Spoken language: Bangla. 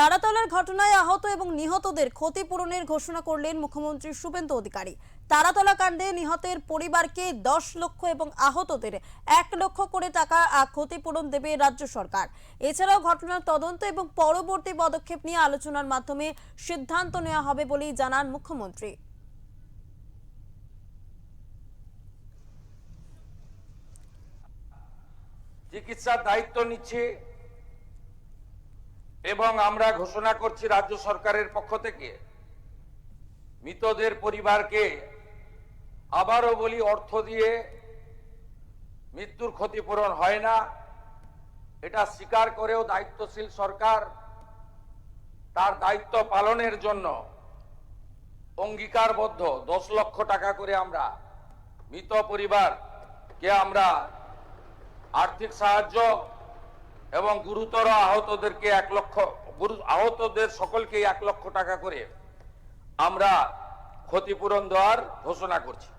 তারাতলার ঘটনায় আহত এবং নিহতদের ক্ষতিপূরণের ঘোষণা করলেন মুখ্যমন্ত্রী শুভেন্দু অধিকারী। তারাতলা কাণ্ডে নিহতের পরিবারকে 10 লক্ষ এবং আহতদের 1 লক্ষ করে টাকা ক্ষতিপূরণ দেবে রাজ্য সরকার। এছাড়াও ঘটনার তদন্ত এবং পরবর্তী পদক্ষেপ নিয়ে আলোচনার মাধ্যমে সিদ্ধান্ত নেওয়া হবে বলেই জানান মুখ্যমন্ত্রী। চিকিৎসার দায়িত্ব নিচ্ছে এবং আমরা ঘোষণা করছি রাজ্য সরকারের পক্ষ থেকে মৃতদের পরিবারকে আবারও বলি অর্থ দিয়ে মৃত্যুর ক্ষতিপূরণ হয় না, এটা স্বীকার করেও দায়িত্বশীল সরকার তার দায়িত্ব পালনের জন্য অঙ্গীকারবদ্ধ। 10 লক্ষ টাকা করে আমরা মৃত পরিবারকে আমরা আর্থিক সাহায্য এবং গুরুতর আহতদেরকে 1 লক্ষ, আহতদের সকলকে 1 লক্ষ টাকা করে আমরা ক্ষতিপূরণ দেওয়ার ঘোষণা করছি।